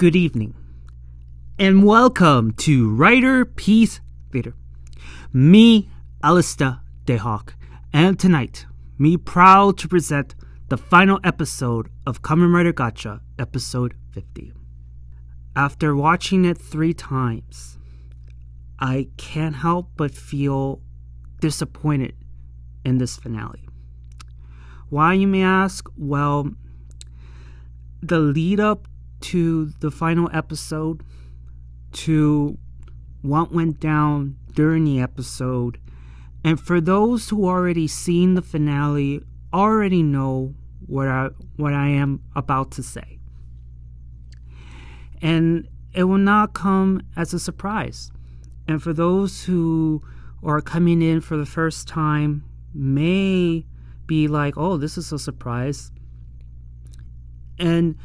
good evening, and welcome to Riderpiece Theater. Me, Alistair Dayhawk, and tonight, me proud to present the final episode of Kamen Rider Gotchard, episode 50. After watching it 3 times, I can't help but feel disappointed in this finale. Why, you may ask? Well, the lead up to the final episode, to what went down during the episode, and for those who already seen the finale already know what I am about to say. And it will not come as a surprise. And for those who are coming in for the first time may be like, oh, this is a surprise. And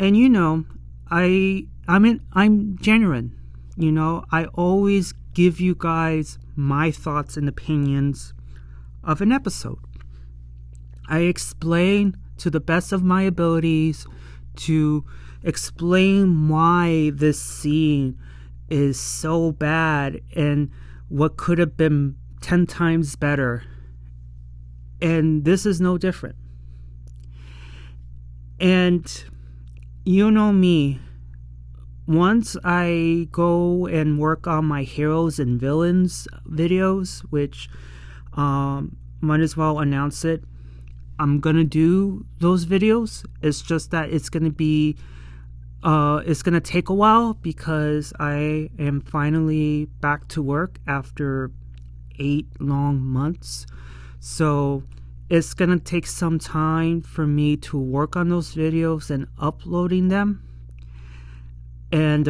you know, I'm genuine. You know, I always give you guys my thoughts and opinions of an episode. I explain to the best of my abilities to explain why this scene is so bad and what could have been 10 times better. And this is no different. And you know me, once I go and work on my heroes and villains videos, which might as well announce it, I'm gonna do those videos. It's just that it's gonna take a while because I am finally back to work after 8 long months. So it's gonna take some time for me to work on those videos and uploading them. And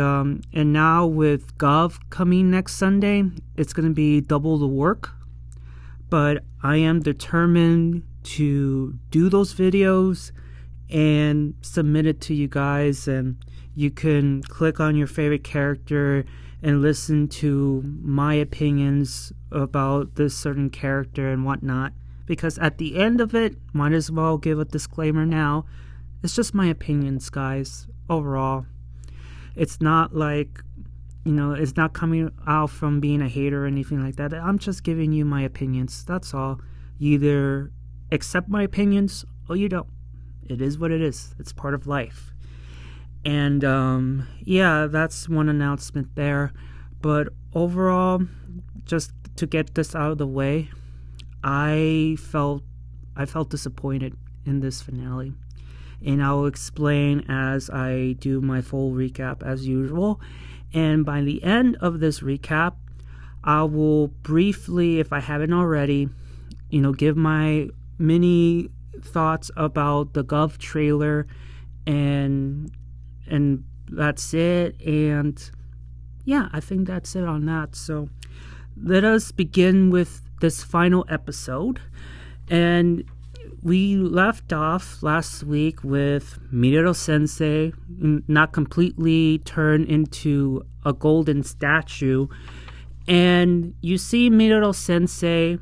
now with Gavv coming next Sunday, it's gonna be double the work. But I am determined to do those videos and submit it to you guys, and you can click on your favorite character and listen to my opinions about this certain character and whatnot. Because at the end of it, might as well give a disclaimer now, it's just my opinions, guys, overall. It's not like, you know, it's not coming out from being a hater or anything like that. I'm just giving you my opinions, that's all. You either accept my opinions or you don't. It is what it is. It's part of life. And yeah, that's one announcement there. But overall, just to get this out of the way, I felt disappointed in this finale. And I'll explain as I do my full recap as usual. And by the end of this recap, I will briefly, if I haven't already, you know, give my mini thoughts about the Gavv trailer, and that's it. And yeah, I think that's it on that. So let us begin with this final episode. And we left off last week with Midori Sensei not completely turned into a golden statue, and you see Midori Sensei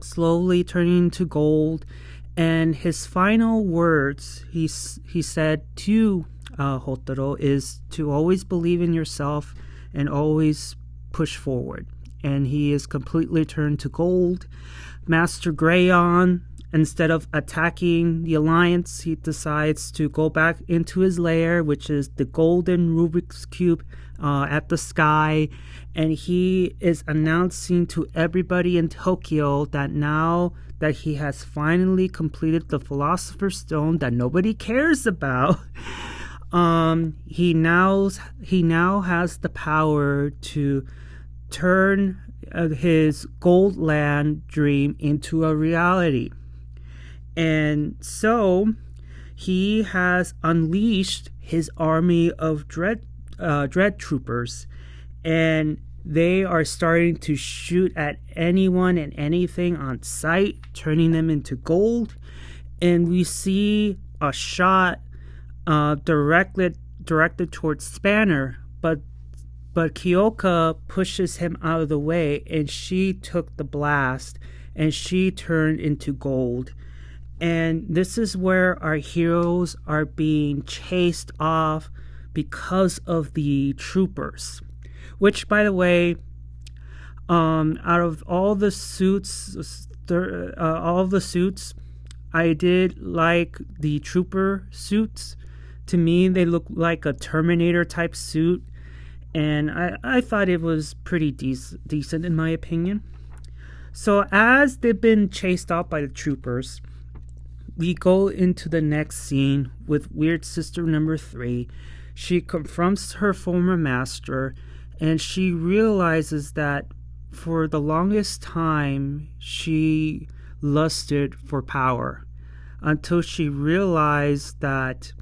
slowly turning into gold. And his final words he said to Hotaro is to always believe in yourself and always push forward. And he is completely turned to gold. Master Greyon, instead of attacking the Alliance, he decides to go back into his lair, which is the golden Rubik's Cube at the sky. And he is announcing to everybody in Tokyo that now that he has finally completed the Philosopher's Stone that nobody cares about, he now has the power to turn his Goldland dream into a reality. And so he has unleashed his army of dread troopers, and they are starting to shoot at anyone and anything on sight, turning them into gold. And we see a shot directed towards Spanner, but Kyoka pushes him out of the way, and she took the blast, and she turned into gold. And this is where our heroes are being chased off because of the troopers. Which, by the way, out of all the suits, I did like the trooper suits. To me, they look like a Terminator type suit, and I thought it was pretty decent in my opinion. So as they've been chased out by the troopers, we go into the next scene with Weird Sister number 3. She confronts her former master, and she realizes that for the longest time she lusted for power, until she realized that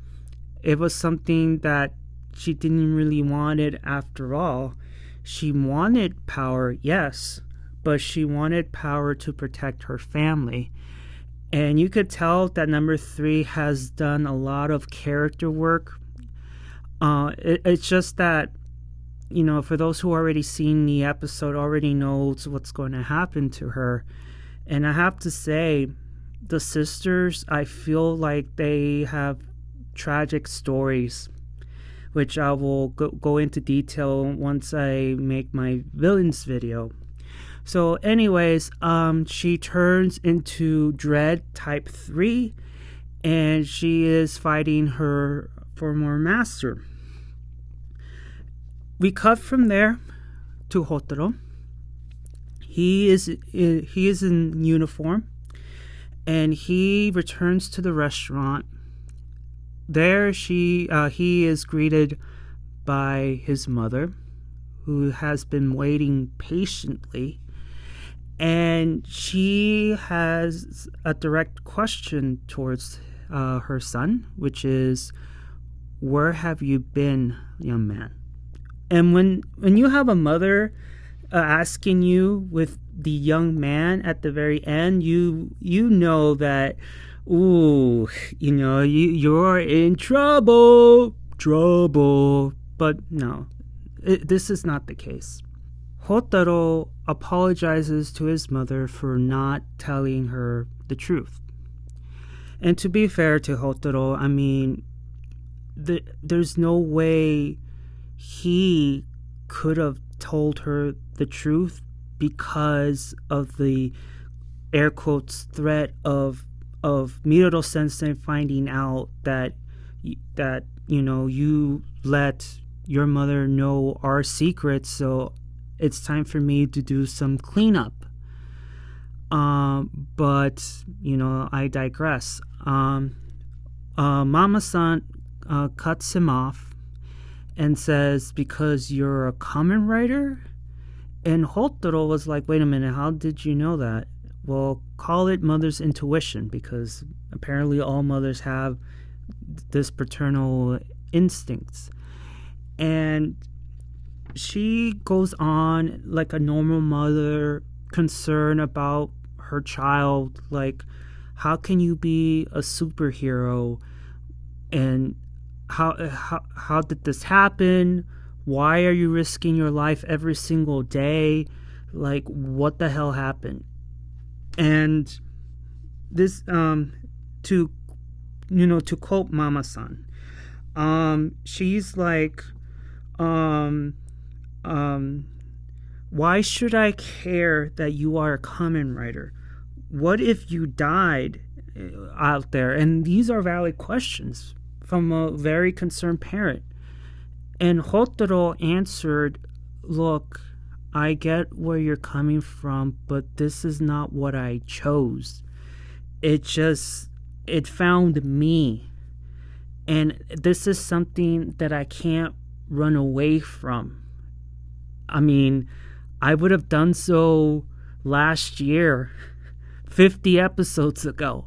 it was something that she didn't really want it after all. She wanted power, yes, but she wanted power to protect her family. And you could tell that number 3 has done a lot of character work. It's just that, you know, for those who already seen the episode already knows what's going to happen to her. And I have to say, the sisters, I feel like they have tragic stories, which I will go into detail once I make my villains video. So anyways, she turns into Dread Type 3, and she is fighting her former master. We cut from there to Hotaro. He is in uniform, and he returns to the restaurant. There he is greeted by his mother, who has been waiting patiently, and she has a direct question towards her son, which is, "Where have you been, young man?" And when you have a mother asking you with the young man at the very end, you know that, ooh, you know, you're in trouble. But no, this is not the case. Hotaro apologizes to his mother for not telling her the truth. And to be fair to Hotaro, I mean, there's no way he could have told her the truth because of the air quotes threat of Miroto Sensei finding out that you know, you let your mother know our secrets, so it's time for me to do some cleanup. But you know, I digress. Mama-san cuts him off and says, "Because you're a Kamen Rider?" And Hotaro was like, "Wait a minute, how did you know that?" Well, call it mother's intuition, because apparently all mothers have this paternal instincts. And she goes on like a normal mother, concerned about her child, like, how can you be a superhero, and how did this happen? Why are you risking your life every single day? Like, what the hell happened? And this to quote Mama-san, she's like, why should I care that you are a Kamen Rider? What if you died out there? And these are valid questions from a very concerned parent. And Hotaro answered, "Look, I get where you're coming from, but this is not what I chose. It found me. And this is something that I can't run away from. I mean, I would have done so last year, 50 episodes ago,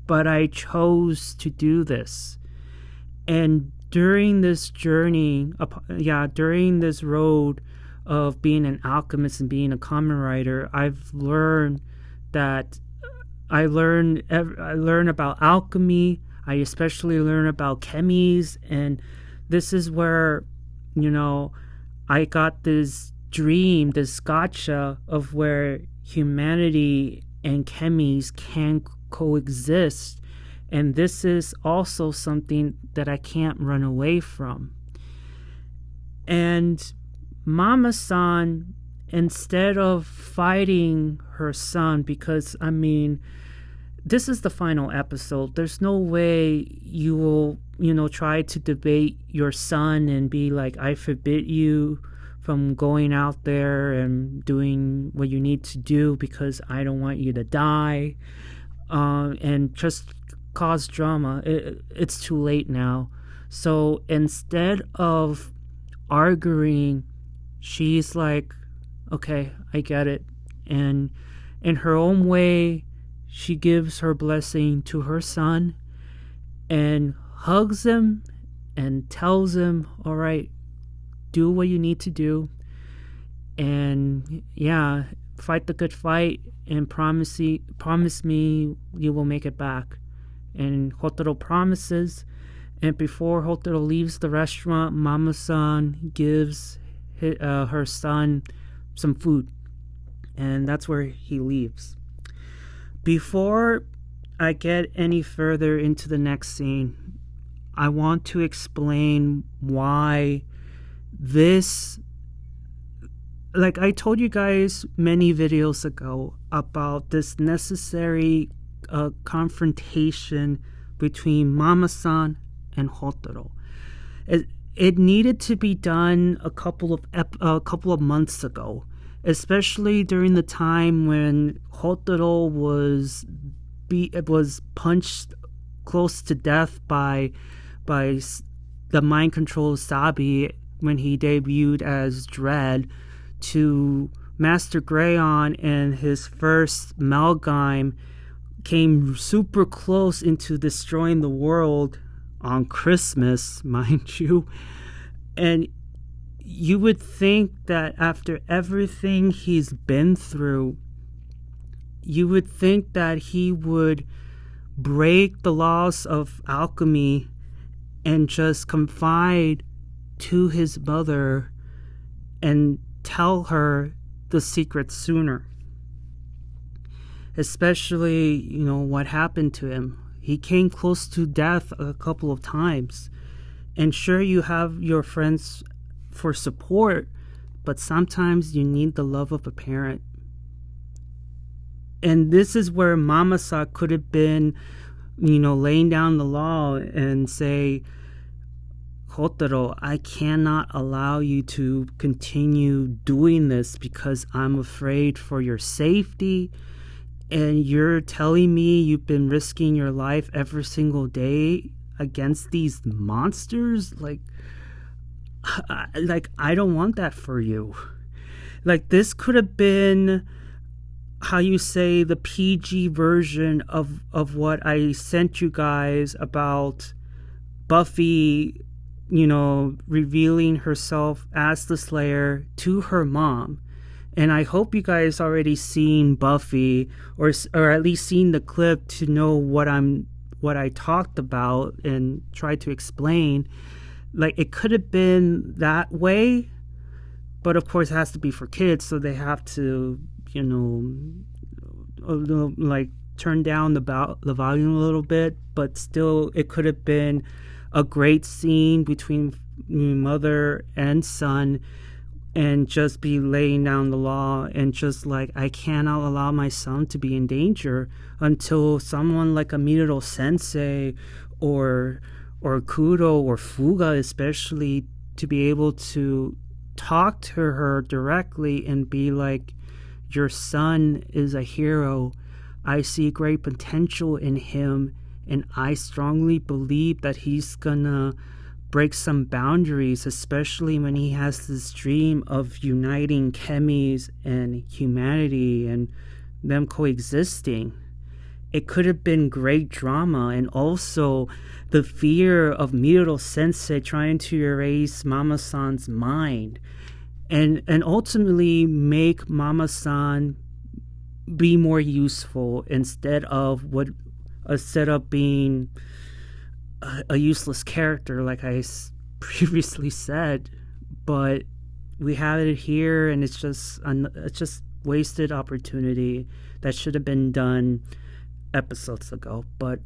but I chose to do this. And during this journey, during this road of being an alchemist and being a Kamen Rider, I've learned that I learn about alchemy. I especially learn about chemies, and this is where, you know, I got this dream, this gotcha of where humanity and chemies can coexist. And this is also something that I can't run away from. And Mama-san, instead of fighting her son, because, I mean, this is the final episode. There's no way you will, try to debate your son and be like, I forbid you from going out there and doing what you need to do because I don't want you to die, and just cause drama. It's too late now. So instead of arguing, she's like, okay, I get it. And in her own way, she gives her blessing to her son and hugs him and tells him, all right, do what you need to do. And yeah, fight the good fight and promise me you will make it back. And Hotaro promises. And before Hotaro leaves the restaurant, Mama-san gives her son some food. And that's where he leaves. Before I get any further into the next scene, I want to explain why this, like I told you guys many videos ago about this necessary confrontation between Mama-san and Hotaro. It needed to be done a couple of months ago, especially during the time when Hotaro was punched close to death by the mind control Sabi when he debuted as Dread, to Master Greyon and his first Malgime came super close into destroying the world on Christmas, mind you. And you would think that after everything he's been through, you would think that he would break the laws of alchemy and just confide to his mother and tell her the secret sooner. Especially, what happened to him. He came close to death a couple of times. And sure, you have your friends for support, but sometimes you need the love of a parent. And this is where Mama-san could have been, laying down the law and say, Hotaro, I cannot allow you to continue doing this because I'm afraid for your safety. And you're telling me you've been risking your life every single day against these monsters? Like, I don't want that for you. Like, this could have been, how you say, the PG version of what I sent you guys about Buffy, revealing herself as the Slayer to her mom. And I hope you guys already seen Buffy, or at least seen the clip to know what I talked about and tried to explain. Like, it could have been that way, but of course it has to be for kids, so they have to, like, turn down the volume a little bit. But still, it could have been a great scene between mother and son, and just be laying down the law and just like, I cannot allow my son to be in danger until someone like a Midoro Sensei or Kudo or Fuga especially, to be able to talk to her directly and be like, your son is a hero. I see great potential in him, and I strongly believe that he's gonna break some boundaries, especially when he has this dream of uniting chemies and humanity and them coexisting. It could have been great drama, and also the fear of Midoro Sensei trying to erase Mama-san's mind, and ultimately make Mama-san be more useful instead of being a useless character, like I previously said. But we have it here, and it's just wasted opportunity that should have been done episodes ago. But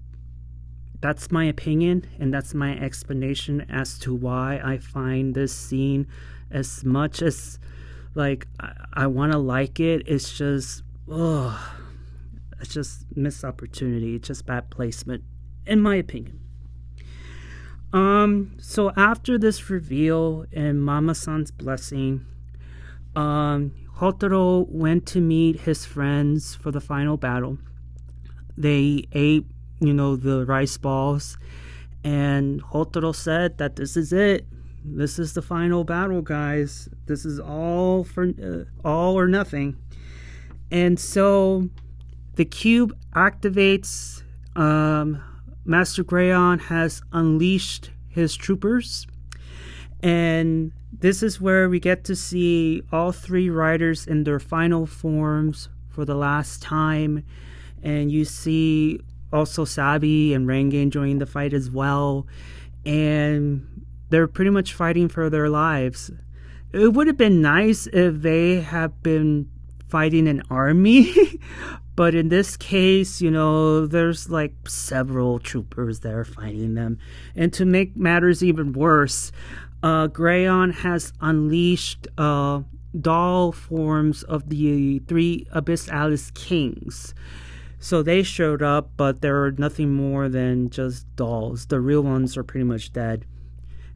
that's my opinion, and that's my explanation as to why I find this scene, as much as like I want to like it, it's just it's just missed opportunity. It's just bad placement, in my opinion. So after this reveal and Mama-san's blessing, Hotaro went to meet his friends for the final battle. They ate, the rice balls, and Hotaro said that this is it. This is the final battle, guys. This is all or nothing. And so the cube activates. Master Greyon has unleashed his troopers, and this is where we get to see all three riders in their final forms for the last time. And you see also Sabi and Renge joining the fight as well, and they're pretty much fighting for their lives. It would have been nice if they had been fighting an army, but in this case, there's like several troopers there fighting them. And to make matters even worse, Greyon has unleashed doll forms of the three Abyssalis kings. So they showed up, but they're nothing more than just dolls. The real ones are pretty much dead.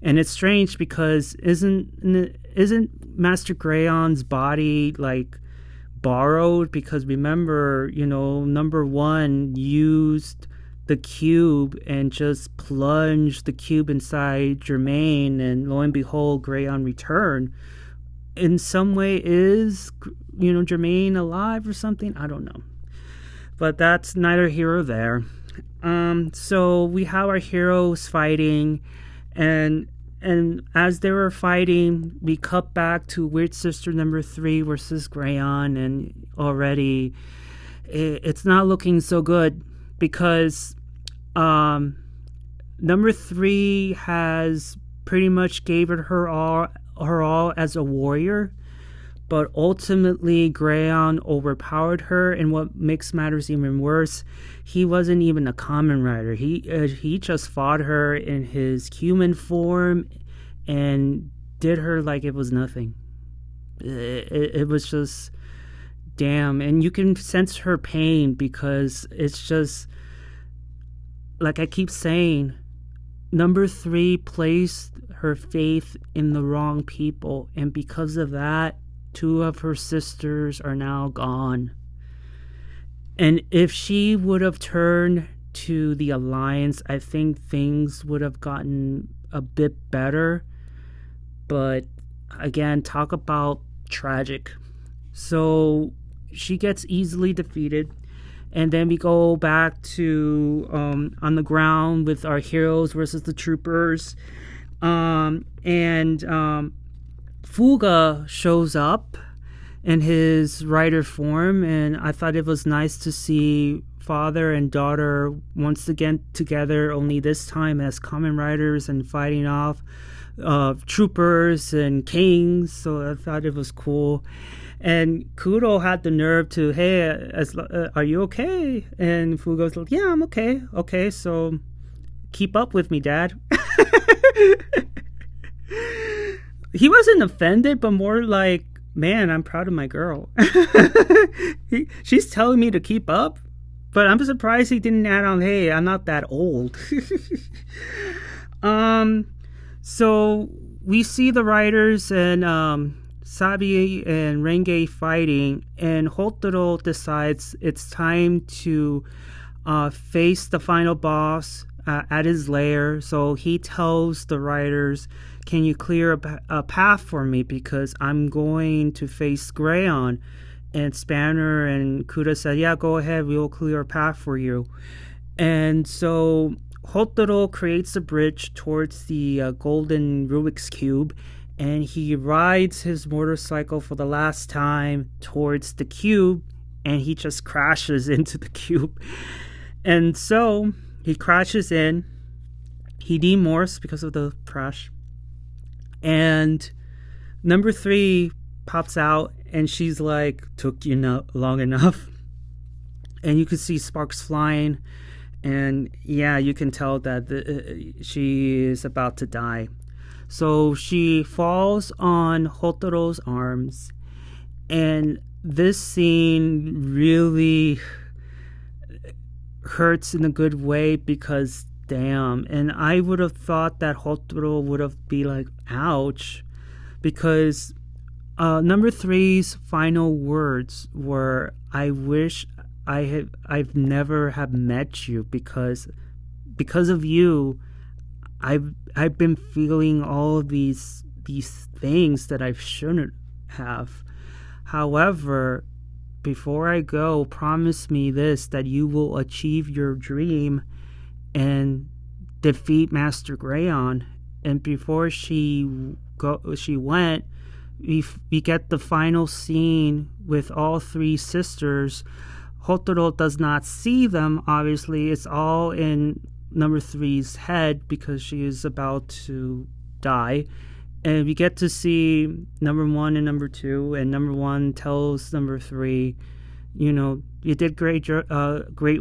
And it's strange because isn't Master Greyon's body like borrowed? Because remember, number one used the cube and just plunged the cube inside Germain, and lo and behold, Greyon returned. In some way, is Germain alive or something? I don't know. But that's neither here or there. So we have our heroes fighting, and as they were fighting, we cut back to Weird Sister number 3 versus Greyon, and already it's not looking so good because number 3 has pretty much gave it her all as a warrior. But ultimately, Greyon overpowered her, and what makes matters even worse, he wasn't even a Kamen Rider. He just fought her in his human form and did her like it was nothing. It was just, damn. And you can sense her pain because it's just, like I keep saying, number 3 placed her faith in the wrong people, and because of that, 2 of her sisters are now gone. And if she would have turned to the Alliance, I think things would have gotten a bit better. But again, talk about tragic. So she gets easily defeated. And then we go back to on the ground with our heroes versus the troopers. Fuga shows up in his rider form, and I thought it was nice to see father and daughter once again together, only this time as Kamen Riders and fighting off troopers and kings. So I thought it was cool. And Kudo had the nerve to, hey, are you okay? And Fuga's like, yeah, I'm okay. Okay, so keep up with me, Dad. He wasn't offended, but more like, man, I'm proud of my girl. She's telling me to keep up, but I'm surprised he didn't add on, hey, I'm not that old. So we see the riders and Sabi and Renge fighting, and Hotaro decides it's time to face the final boss at his lair. So he tells the riders, can you clear a path for me, because I'm going to face Greyon. And Spanner and Kuda said, yeah, go ahead, we'll clear a path for you. And so Hotaro creates a bridge towards the golden Rubik's Cube, and he rides his motorcycle for the last time towards the cube, and he just crashes into the cube. And so he crashes in, he demorphs because of the crash, and number 3 pops out, and she's like, took you long enough. And you can see sparks flying, And yeah, you can tell that she is about to die. So she falls on Hotaro's arms, and this scene really hurts in a good way because damn. And I would have thought that Hotaro would have been like, ouch, because number three's final words were, "I wish I've never have met you because of you, I've been feeling all of these things that I shouldn't have. However, before I go, promise me this, that you will achieve your dream and defeat Master Greyon." And before she went, we get the final scene with all three sisters. Hotaro does not see them, obviously. It's all in number three's head because she is about to die. And we get to see number one and number two, and number one tells number three, you know, you did great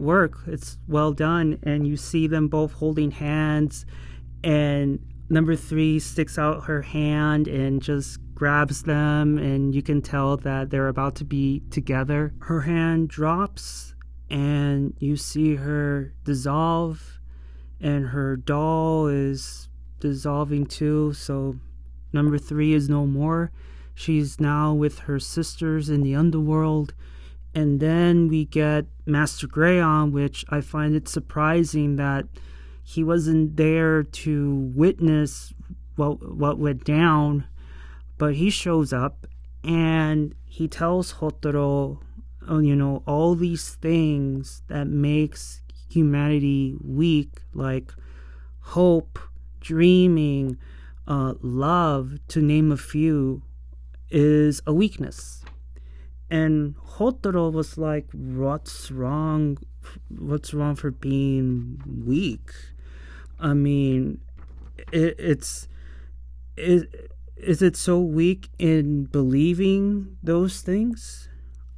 work. It's well done. And you see them both holding hands, and number three sticks out her hand and just grabs them, and you can tell that they're about to be together. Her hand drops, and you see her dissolve, and her doll is dissolving too. So number three is no more. She's now with her sisters in the underworld. And then we get Master Greyon, which I find it surprising that he wasn't there to witness what went down. But he shows up and he tells Hotaro, all these things that makes humanity weak, like hope, dreaming, love, to name a few, is a weakness. And Hotaro was like, what's wrong for being weak? I mean, is it so weak in believing those things?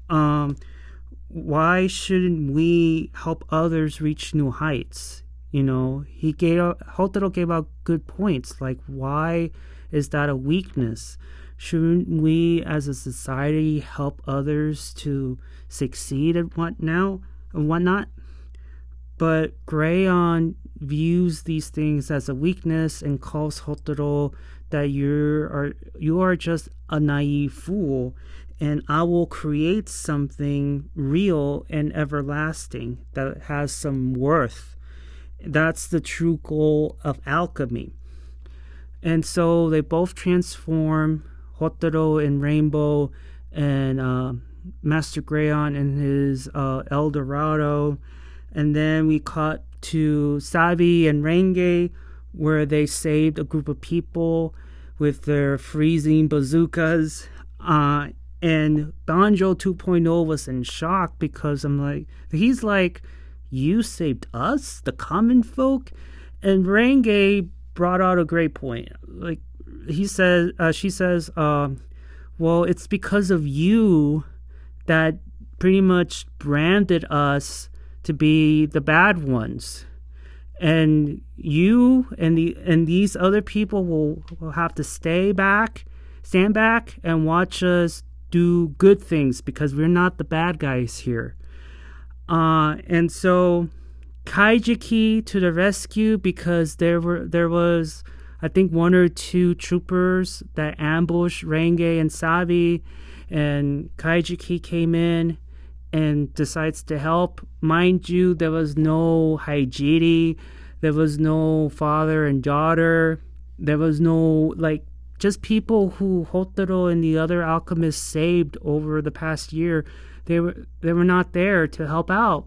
Why shouldn't we help others reach new heights? Hotaro gave out good points, like, why is that a weakness? Shouldn't we as a society help others to succeed and whatnot? But Greyon views these things as a weakness and calls Hotaro that you are just a naive fool, and I will create something real and everlasting that has some worth. That's the true goal of alchemy. And so they both transform, Hotaro in Rainbow and Master Greyon in his El Dorado. And then we cut to Sabi and Renge, where they saved a group of people with their freezing bazookas. And Banjo 2.0 was in shock because he's like, you saved us, the common folk? And Renge brought out a great point. Like, she says, well, it's because of you that pretty much branded us to be the bad ones. And you and these other people will have to stand back and watch us do good things because we're not the bad guys here. And so Kaijiki to the rescue, because there was I think one or two troopers that ambushed Renge and Sabi, and Kaijiki came in and decides to help. Mind you, there was no Haijiri, there was no father and daughter, there was no, just people who Hotaro and the other alchemists saved over the past year. They were not there to help out.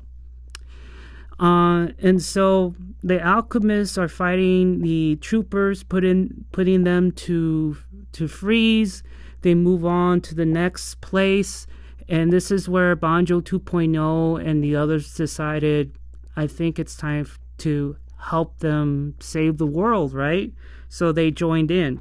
And so the alchemists are fighting the troopers, putting them to freeze. They move on to the next place. And this is where Banjo 2.0 and the others decided, I think it's time to help them save the world, right? So they joined in.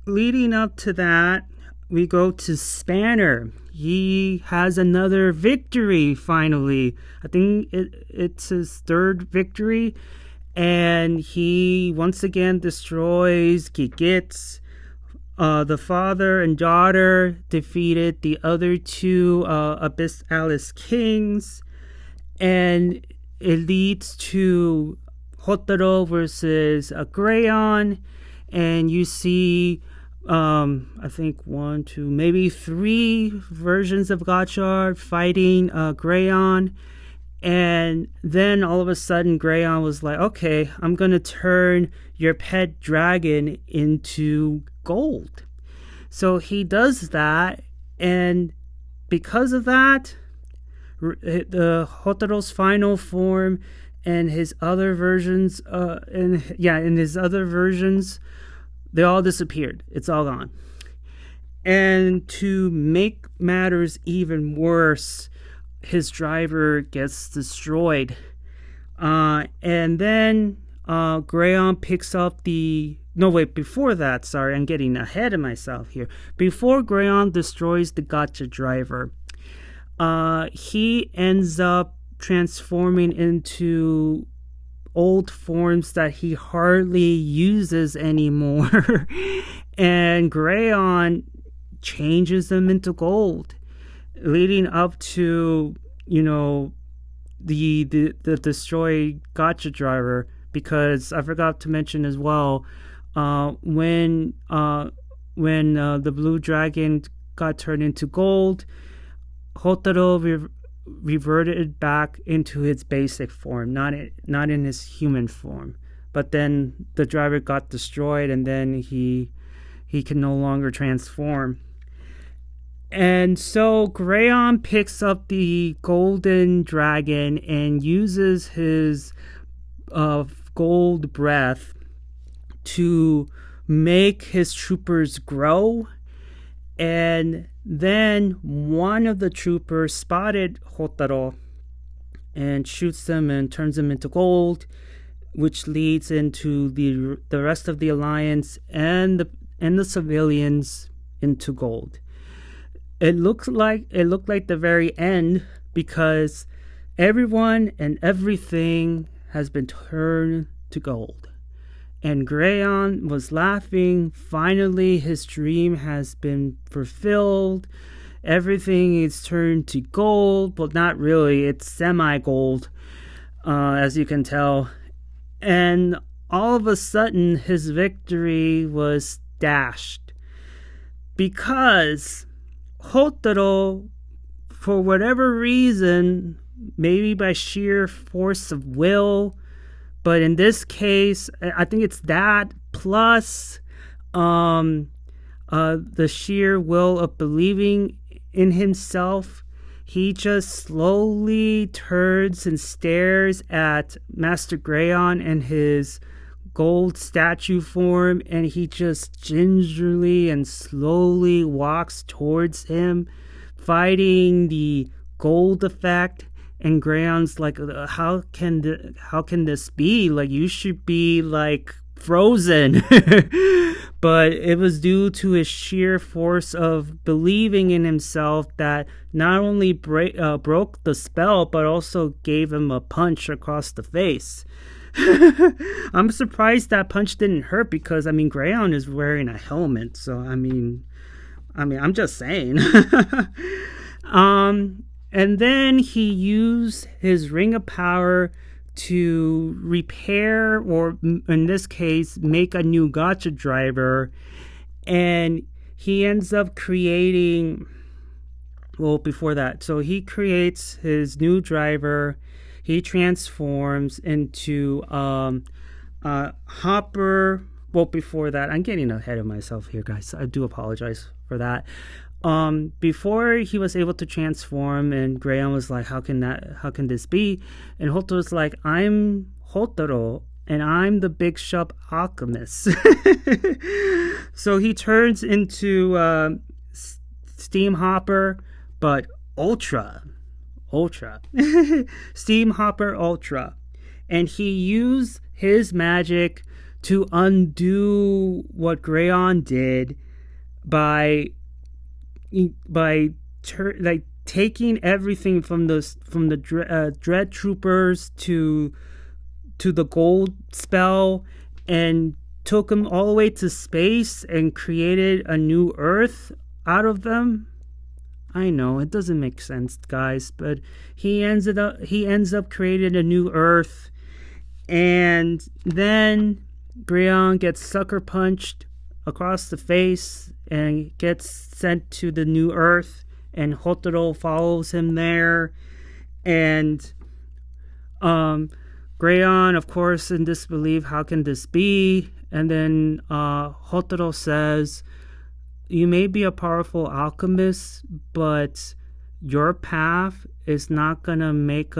Leading up to that, we go to Spanner. he has another victory finally. I think it's his third victory. And he once again destroys Gigits. The father and daughter defeated the other two Abyssalis kings. And it leads to Hotaro versus Greyon. And you see, I think 1, 2, maybe 3 versions of Gotchard fighting Greyon. And then all of a sudden, Greyon was like, okay, I'm going to turn your pet dragon into gold. So he does that. And because of that, the Hotaro's final form and his other versions, in his other versions, they all disappeared. It's all gone. And to make matters even worse, his driver gets destroyed. And then Greyon picks up before that, sorry, I'm getting ahead of myself here. Before Greyon destroys the Gotcha driver, he ends up transforming into old forms that he hardly uses anymore. And Greyon changes them into gold, leading up to, the destroyed Gotcha driver. Because I forgot to mention as well, when the blue dragon got turned into gold, Hotaro reverted back into its basic form, not in his human form. But then the driver got destroyed, and then he can no longer transform. And so Greyon picks up the golden dragon and uses his gold breath to make his troopers grow. And then one of the troopers spotted Hotaro and shoots them and turns them into gold, which leads into the rest of the alliance and the civilians into gold. It looked like the very end, because everyone and everything has been turned to gold. And Greyon was laughing. Finally, his dream has been fulfilled. Everything is turned to gold, but not really. It's semi-gold, as you can tell. And all of a sudden, his victory was dashed, because Hotaro, for whatever reason, maybe by sheer force of will, but in this case, I think it's that plus the sheer will of believing in himself, he just slowly turns and stares at Master Greyon and his gold statue form, and he just gingerly and slowly walks towards him, fighting the gold effect. And Greyon's like, how can this be? Like, you should be like frozen. But it was due to his sheer force of believing in himself that not only broke the spell, but also gave him a punch across the face. I'm surprised that punch didn't hurt, because Greyon is wearing a helmet, so I'm just saying. And then he used his ring of power to repair, or in this case, make a new Gotcha driver. And he ends up creating, before that, so he creates his new driver. He transforms into Hopper. Before that, I'm getting ahead of myself here, guys. I do apologize for that. Before he was able to transform, and Greyon was like, how can this be? And Hotaro's like, I'm Hotaro, and I'm the big shop alchemist. So he turns into Steam Hopper, but Ultra. Steam Hopper Ultra. And he used his magic to undo what Greyon did by like taking everything from the dread troopers to the gold spell and took them all the way to space and created a new Earth out of them. I know it doesn't make sense, guys, but he ends up creating a new Earth, and then Greyon gets sucker punched across the face and gets sent to the new Earth, and Hotaro follows him there, and Greyon, of course, in disbelief, how can this be? And then Hotaro says, you may be a powerful alchemist, but your path is not gonna make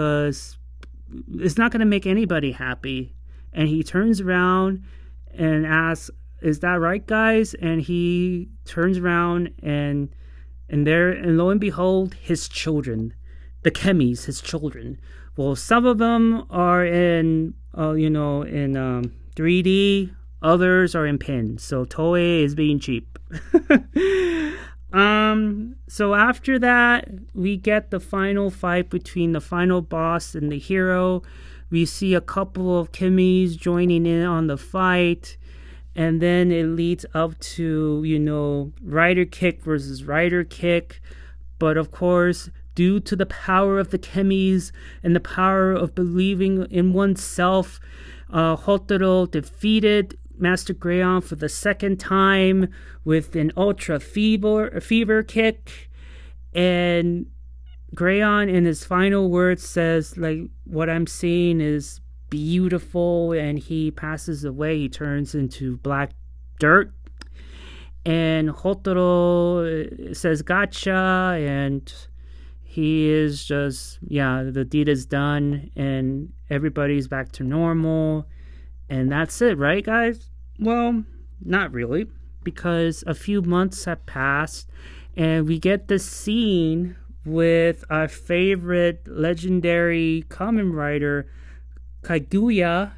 anybody happy. And he turns around and asks, is that right, guys? And he turns around and lo and behold, his children, the chemies, his children. Well, some of them are in 3D, others are in pins. So Toei is being cheap. So after that, we get the final fight between the final boss and the hero. We see a couple of chemies joining in on the fight, and then it leads up to, Rider Kick versus Rider Kick. But of course, due to the power of the chemies and the power of believing in oneself, Hotaro defeated Master Greyon for the second time with an ultra fever kick. And Greyon, in his final words, says, like, what I'm seeing is beautiful, and he passes away. He turns into black dirt. And Hotaro says gotcha, and he is just, the deed is done, and everybody's back to normal. And that's it, right, guys? Well, not really, because a few months have passed, and we get this scene with our favorite legendary Kamen Rider, Kaguya,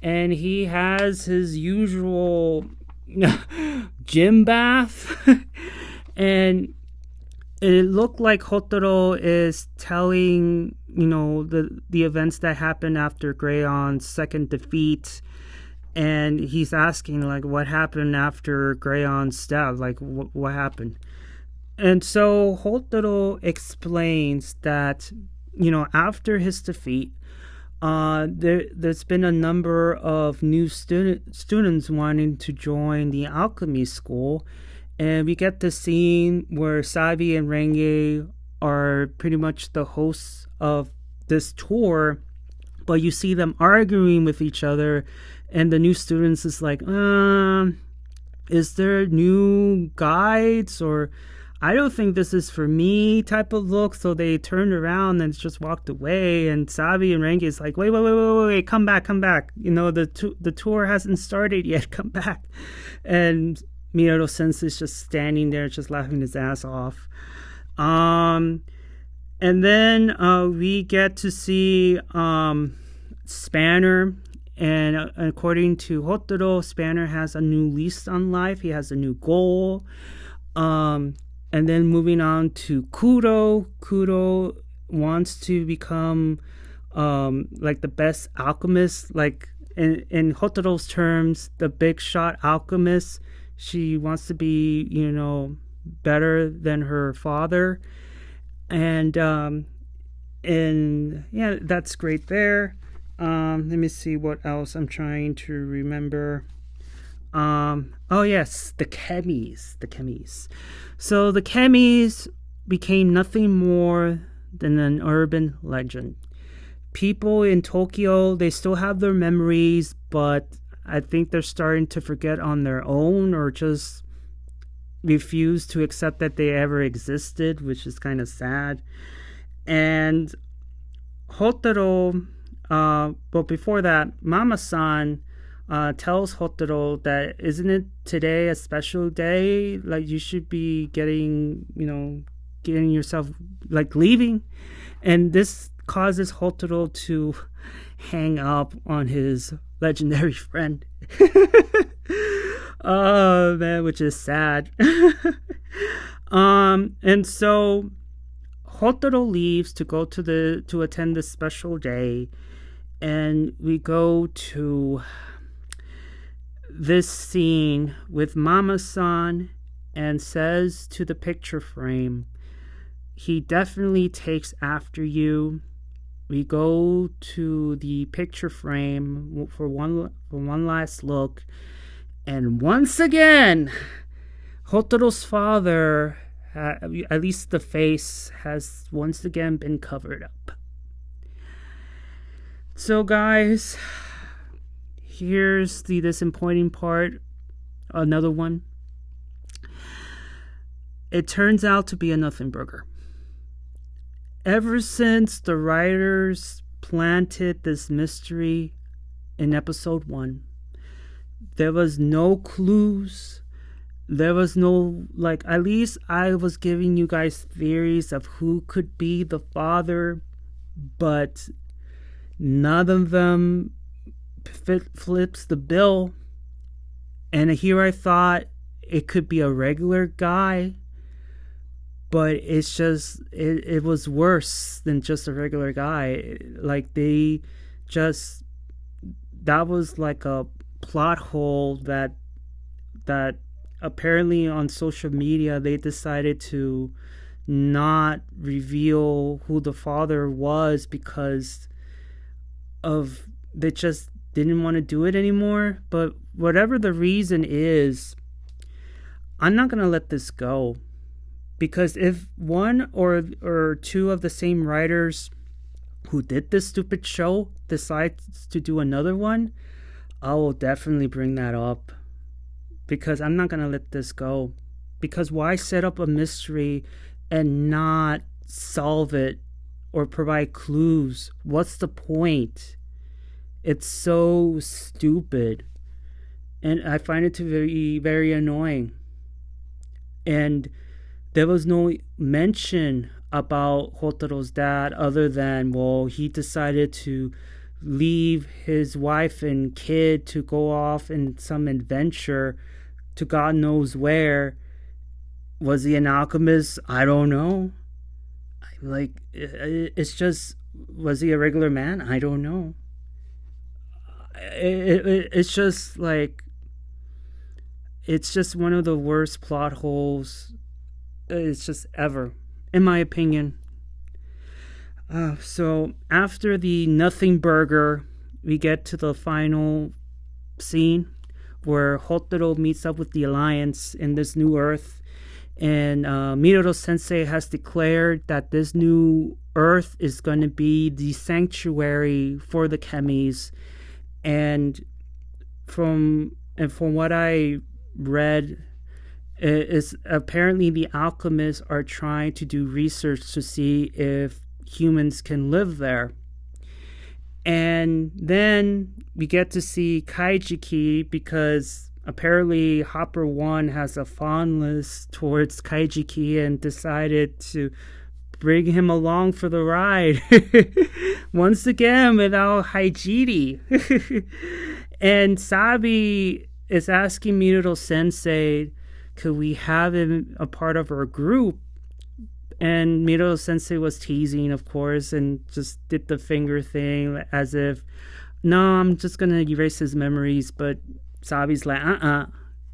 and he has his usual gym bath, and it looked like Hotaro is telling, the events that happened after Greyon's second defeat, and he's asking, like, what happened after Greyon's death, like, what happened? And so Hotaro explains that, after his defeat, there's been a number of new students wanting to join the alchemy school, and we get the scene where Sabi and Renge are pretty much the hosts of this tour, but you see them arguing with each other, and the new students is like, is there new guides, or I don't think this is for me type of look. So they turned around and just walked away, and Sabi and Renge is like, wait, come back. The tour hasn't started yet, come back. And Miyato Sensei is just standing there, just laughing his ass off. And then we get to see Spanner, and according to Hotaro, Spanner has a new lease on life. He has a new goal. And then moving on to Kuro. Kuro wants to become like the best alchemist, like in Hotaro's terms, the big shot alchemist. She wants to be, better than her father. And yeah, that's great there. Let me see what else I'm trying to remember. Oh yes, the chemies. So the chemies became nothing more than an urban legend. People in Tokyo, they still have their memories, but I think they're starting to forget on their own, or just refuse to accept that they ever existed, which is kind of sad. And Hotaro, but before that, Mama-san tells Hotaro that, isn't it today a special day? Like, you should be getting yourself, like, leaving. And this causes Hotaro to hang up on his legendary friend. Oh man, which is sad. And so Hotaro leaves to go to attend this special day, and we go to this scene with Mama-san, and says to the picture frame, he definitely takes after you. We go to the picture frame for one last look, and once again, Hotaro's father, at least the face, has once again been covered up. So guys, here's the disappointing part. Another one. It turns out to be a nothing burger. Ever since the writers planted this mystery in episode 1, there was no clues. There was no, at least I was giving you guys theories of who could be the father, but none of them flips the bill. And here I thought it could be a regular guy, but it's just, it was worse than just a regular guy. That was like a plot hole that apparently on social media they decided to not reveal who the father was because of, they just didn't want to do it anymore. But whatever the reason is, I'm not going to let this go. Because if one or two of the same writers who did this stupid show decides to do another one, I will definitely bring that up. Because I'm not going to let this go. Because why set up a mystery and not solve it or provide clues? What's the point? It's so stupid. And I find it to be very annoying. And there was no mention about Hotaro's dad other than, well, he decided to leave his wife and kid to go off in some adventure to God knows where. Was he an alchemist? I don't know. It's just, was he a regular man? I don't know. It's just it's just one of the worst plot holes it's just ever, in my opinion. So after the nothing burger, we get to the final scene where Hotaro meets up with the Alliance in this new Earth, and Midoro Sensei has declared that this new Earth is going to be the sanctuary for the chemies, and from what I read, is apparently the alchemists are trying to do research to see if humans can live there. And then we get to see Kaijiki, because apparently Hopper 1 has a fondness towards Kaijiki and decided to bring him along for the ride. Once again without Haijiri. And Sabi is asking Midoro Sensei, could we have him a part of our group? And Midoro Sensei was teasing, of course, and just did the finger thing as if, no, I'm just going to erase his memories. But Sabi's like,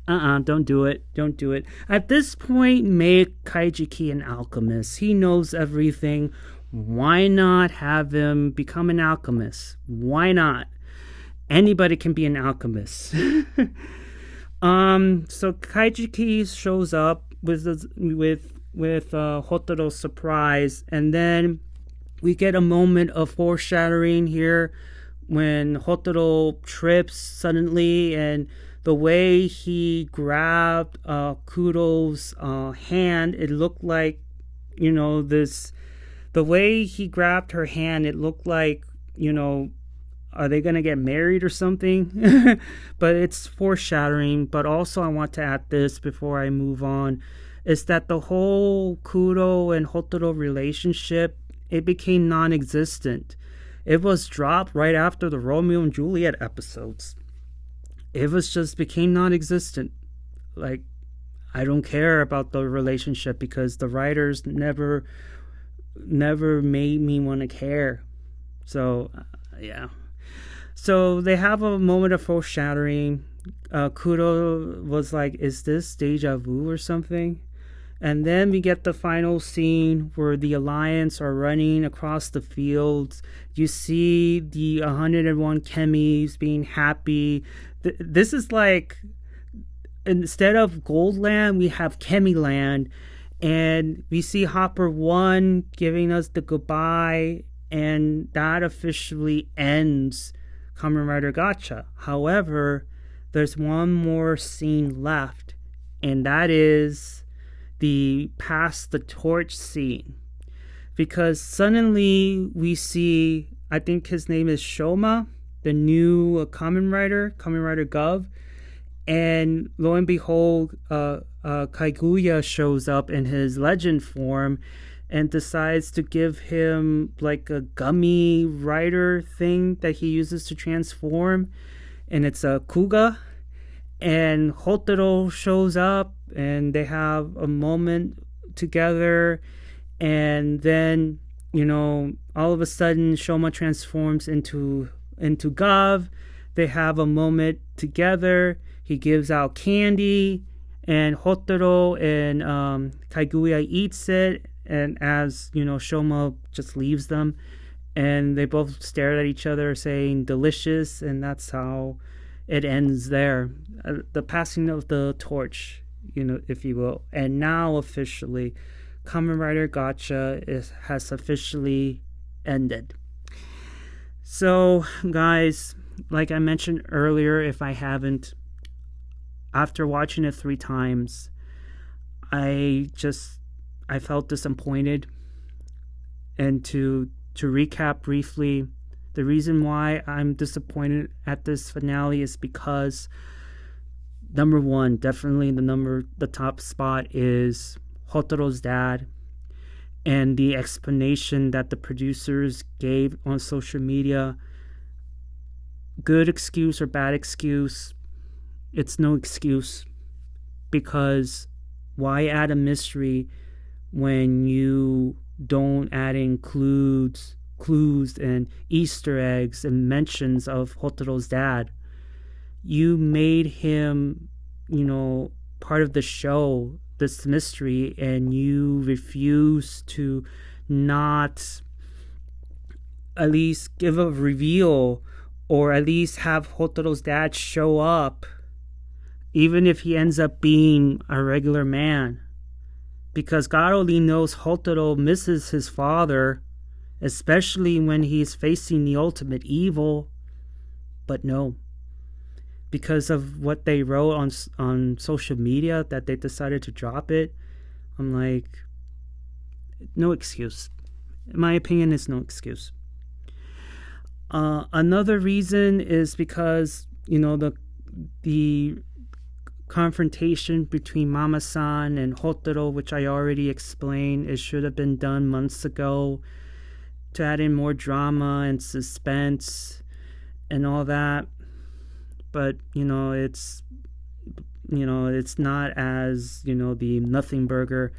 don't do it. Don't do it. At this point, make Kaijiki an alchemist. He knows everything. Why not have him become an alchemist? Why not? Anybody can be an alchemist. So Kaijiki shows up with Hotaro's surprise, and then we get a moment of foreshadowing here when Hotaro trips suddenly, and the way he grabbed Kudo's hand, it looked like, the way he grabbed her hand, it looked like, are they going to get married or something? But it's foreshadowing. But also I want to add this before I move on, is that the whole Kudo and Hotaro relationship, it became non-existent. It was dropped right after the Romeo and Juliet episodes. It was just became non-existent. I don't care about the relationship because the writers never never made me want to care. So, yeah. So they have a moment of foreshadowing. Kuro was like, is this deja vu or something? And then we get the final scene where the Alliance are running across the fields. You see the 101 chemies being happy. This is like, instead of Goldland, we have Chemyland. And we see Hopper 1 giving us the goodbye. And that officially ends Kamen Rider Gotchard. However, there's one more scene left. And that is the pass the torch scene, because suddenly we see, I think his name is Shoma, the new Kamen Rider Gavv, and lo and behold, Kaguya shows up in his legend form and decides to give him like a gummy rider thing that he uses to transform, and it's a Kuga. And Hotaro shows up, and they have a moment together, and then, all of a sudden Shoma transforms into Gavv. They have a moment together. He gives out candy, and Hotaro and Kaguya eats it, and as Shoma just leaves them, and they both stare at each other saying delicious, and that's how it ends there. The passing of the torch, if you will. And now officially, Kamen Rider Gotchard has officially ended. So, guys, like I mentioned earlier, if I haven't, after watching it 3 times, I felt disappointed. And to recap briefly, the reason why I'm disappointed at this finale is because, number 1, definitely the top spot is Hotaro's dad, and the explanation that the producers gave on social media. Good excuse or bad excuse, it's no excuse, because why add a mystery when you don't add in clues and Easter eggs and mentions of Hotaro's dad? You made him, part of the show, this mystery, and you refuse to not at least give a reveal, or at least have Hotaro's dad show up, even if he ends up being a regular man. Because God only knows Hotaro misses his father, especially when he's facing the ultimate evil. But no, because of what they wrote on social media, that they decided to drop it. I'm like, no excuse. In my opinion, it's no excuse. Another reason is because, the confrontation between Mama-san and Hotaro, which I already explained, it should have been done months ago, to add in more drama and suspense and all that. But it's not as the Nothing Burger.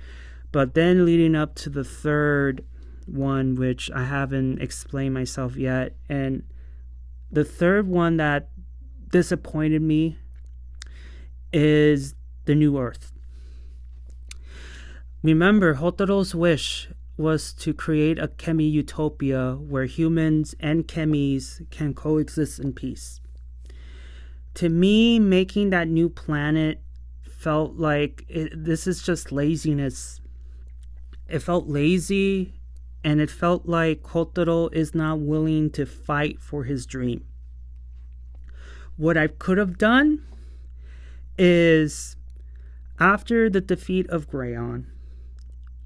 But then leading up to the third one, which I haven't explained myself yet, and the third one that disappointed me is the New Earth. Remember, Hotaro's wish was to create a chemi utopia where humans and chemies can coexist in peace. To me, making that new planet felt like this is just laziness. It felt lazy, and it felt like Hotaro is not willing to fight for his dream. What I could have done is, after the defeat of Greyon,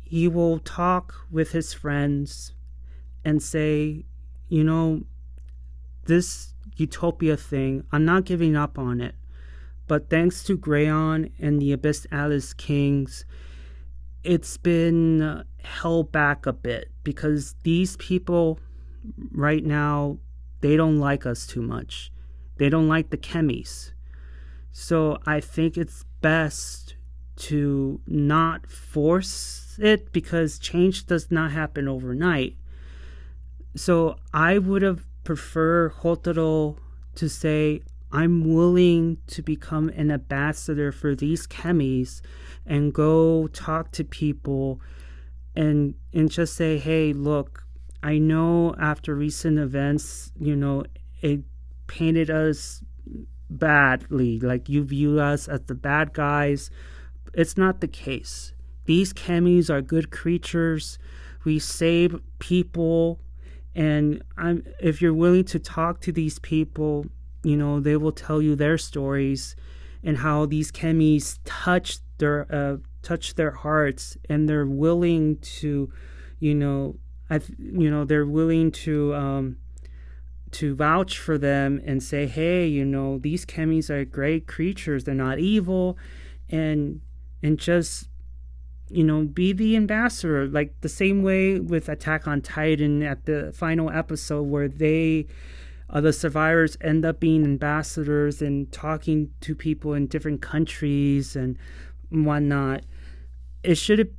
he will talk with his friends and say, this utopia thing, I'm not giving up on it. But thanks to Greyon and the Abyss Alice Kings, it's been held back a bit, because these people right now, they don't like us too much. They don't like the chemies. So I think it's best to not force it, because change does not happen overnight. So I would have preferred Hotaro to say, I'm willing to become an ambassador for these chemies and go talk to people and just say, hey, look, I know after recent events, it painted us badly, like you view us as the bad guys. It's not the case. These chemies are good creatures. We save people, and if you're willing to talk to these people, they will tell you their stories and how these chemies touch their hearts, and they're willing to, they're willing to vouch for them and say, hey, these chemies are great creatures. They're not evil, and just, be the ambassador, like the same way with Attack on Titan at the final episode, where the survivors end up being ambassadors and talking to people in different countries and whatnot. It should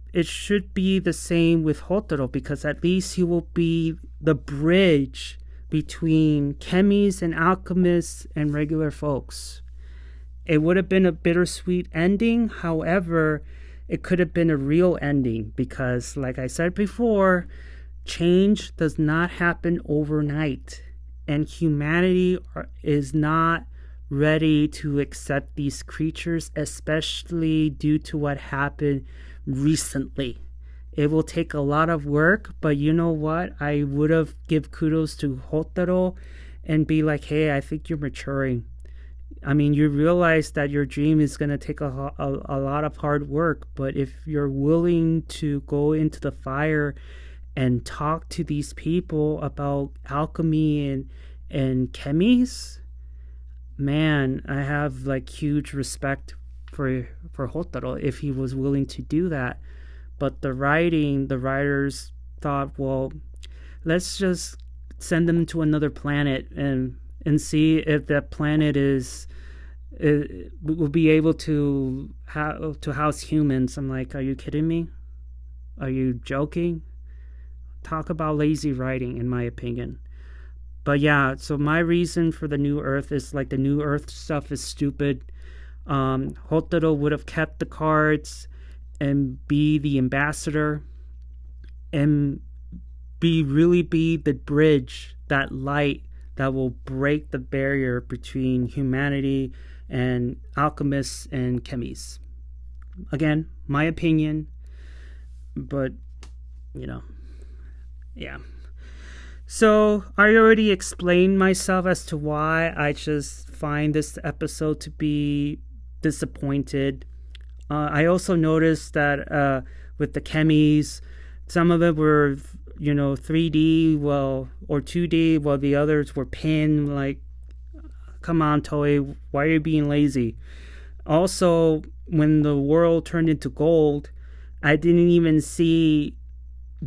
be the same with Hotaro, because at least he will be the bridge between chemies and alchemists and regular folks. It would have been a bittersweet ending. However, it could have been a real ending, because, like I said before, change does not happen overnight, and humanity is not ready to accept these creatures, especially due to what happened recently. It will take a lot of work, but you know what? I would have give kudos to Hotaro and be like, hey, I think you're maturing. I mean, you realize that your dream is going to take a lot of hard work, but if you're willing to go into the fire and talk to these people about alchemy and chemies, man, I have like huge respect for Hotaro if he was willing to do that. But the writers thought, well, let's just send them to another planet and see if that planet will be able to house humans. I'm like, are you kidding me? Are you joking? Talk about lazy writing, in my opinion. But yeah, so my reason for the New Earth is like the New Earth stuff is stupid. Hotaro would have kept the cards and be the ambassador and really be the bridge, that light that will break the barrier between humanity and alchemists and chemies. Again, my opinion, but yeah. So I already explained myself as to why I just find this episode to be disappointed. I also noticed that with the chemies, some of them were 3D, or 2D, while the others were pinned. Like, come on, Toei, why are you being lazy? Also, when the world turned into gold, I didn't even see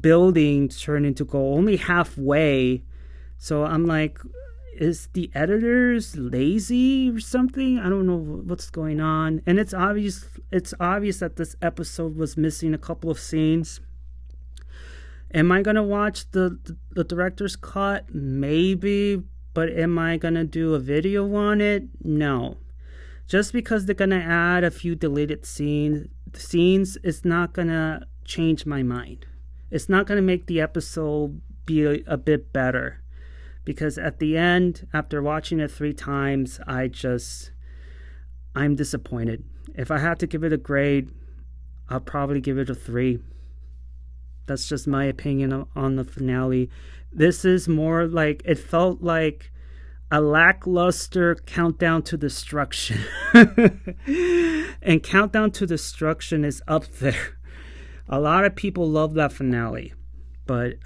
buildings turn into gold, only halfway. So I'm like, is the editors lazy or something? I don't know what's going on. And it's obvious that this episode was missing a couple of scenes. Am I gonna watch the director's cut? Maybe. But am I gonna do a video on it? No. Just because they're gonna add a few deleted scenes, it's not gonna change my mind. It's not gonna make the episode be a bit better. Because at the end, after watching it 3 times, I'm disappointed. If I had to give it a grade, I'll probably give it a 3. That's just my opinion on the finale. This is more like, it felt like a lackluster Countdown to Destruction. And Countdown to Destruction is up there. A lot of people love that finale. But...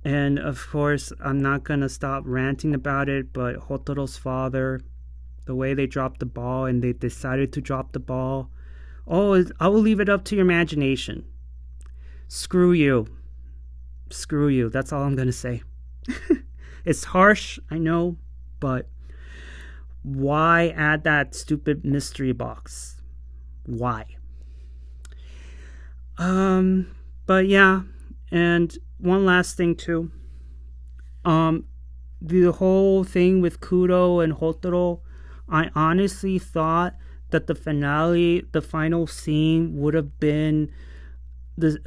And of course, I'm not going to stop ranting about it, but Hotaro's father, the way they dropped the ball and they decided to drop the ball. Oh, I will leave it up to your imagination. Screw you. Screw you. That's all I'm going to say. It's harsh, I know, but why add that stupid mystery box? Why? But yeah, and one last thing too. The whole thing with Kudo and Hotaro, I honestly thought that the final scene would have been the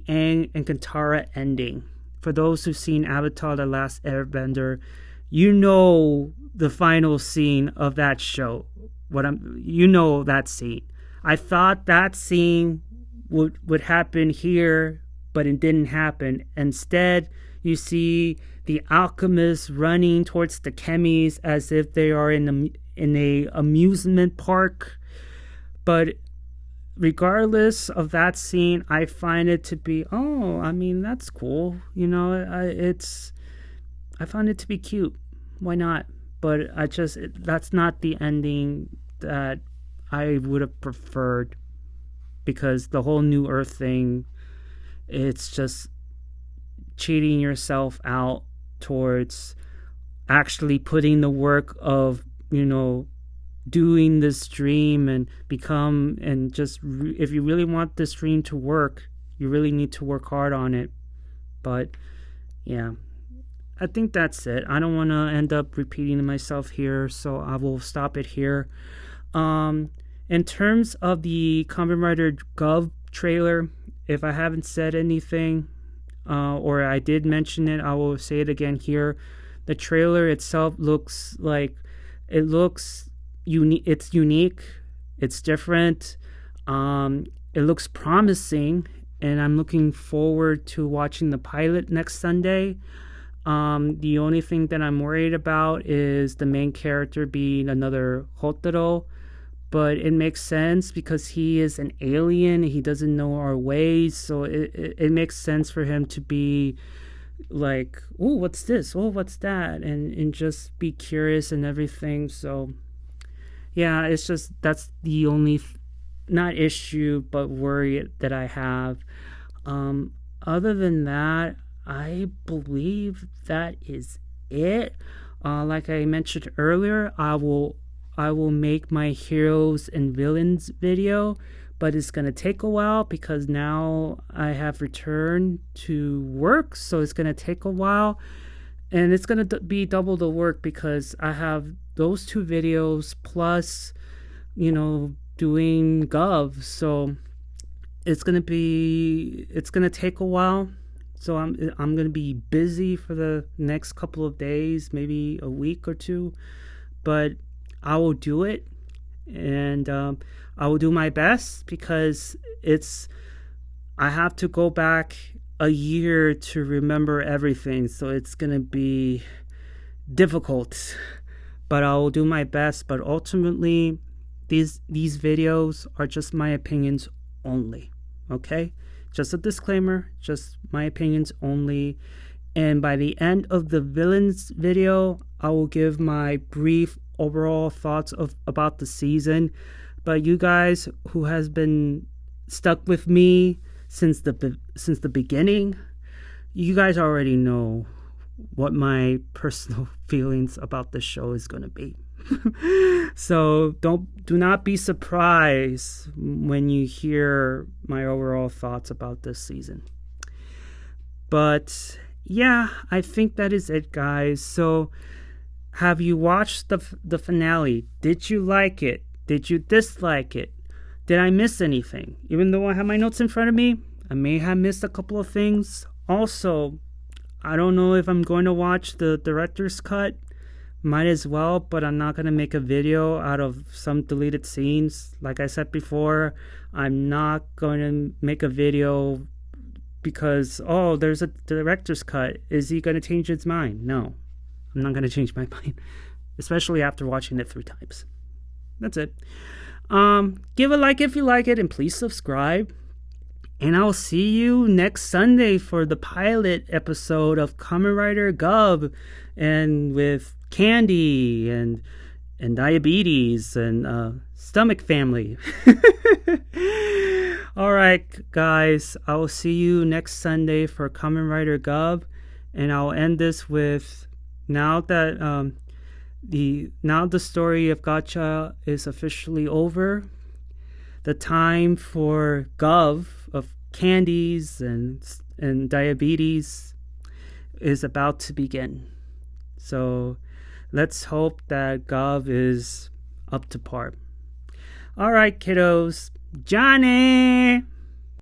Aang and Katara ending. For those who've seen Avatar: The Last Airbender, you know the final scene of that show. That scene. I thought that scene would happen here, but it didn't happen. Instead, you see the alchemists running towards the chemies as if they are in a amusement park. But regardless of that scene, I find it to be, that's cool. I find it to be cute. Why not? But that's not the ending that I would have preferred, because the whole New Earth thing, it's just cheating yourself out towards actually putting the work of, doing this dream and if you really want this dream to work, you really need to work hard on it. But yeah, I think that's it. I don't want to end up repeating myself here, so I will stop it here. In terms of the Kamen Rider Gotchard trailer, if I haven't said anything, or I did mention it, I will say it again here. The trailer itself looks unique. It's unique. It's different. It looks promising, and I'm looking forward to watching the pilot next Sunday. The only thing that I'm worried about is the main character being another Hotaro, but it makes sense because he is an alien. He doesn't know our ways, so it makes sense for him to be like, oh, what's this? Oh, what's that? And just be curious and everything. So yeah, it's just, that's the only not issue but worry that I have. Other than that, I believe that is it. Like I mentioned earlier, I will make my heroes and villains video, but it's going to take a while because now I have returned to work, so it's going to take a while, and it's going to be double the work because I have those 2 videos plus, doing Gavv, so it's going to take a while. So I'm going to be busy for the next couple of days, maybe a week or 2, but I will do it, and I will do my best because I have to go back a year to remember everything, so it's going to be difficult, but I will do my best. But ultimately, these videos are just my opinions only, okay? Just a disclaimer, just my opinions only. And by the end of the villains video, I will give my brief overall thoughts about the season. But you guys who has been stuck with me since the beginning, you guys already know what my personal feelings about the show is going to be. So do not be surprised when you hear my overall thoughts about this season. But yeah, I think that is it, guys. So have you watched the finale? Did you like it? Did you dislike it? Did I miss anything? Even though I have my notes in front of me, I may have missed a couple of things. Also, I don't know if I'm going to watch the director's cut. Might as well, but I'm not going to make a video out of some deleted scenes. Like I said before, I'm not going to make a video because, there's a director's cut. Is he going to change his mind? No, I'm not going to change my mind, especially after watching it 3 times. That's it. Give a like if you like it, and please subscribe. And I'll see you next Sunday for the pilot episode of Kamen Rider Gavv, and with Candy and diabetes and stomach family. All right, guys, I will see you next Sunday for Kamen Rider Gavv, and I'll end this with, now that Now the story of Gotcha is officially over. The time for Gavv of candies and diabetes is about to begin. So let's hope that Gavv is up to par. All right, kiddos. Johnny!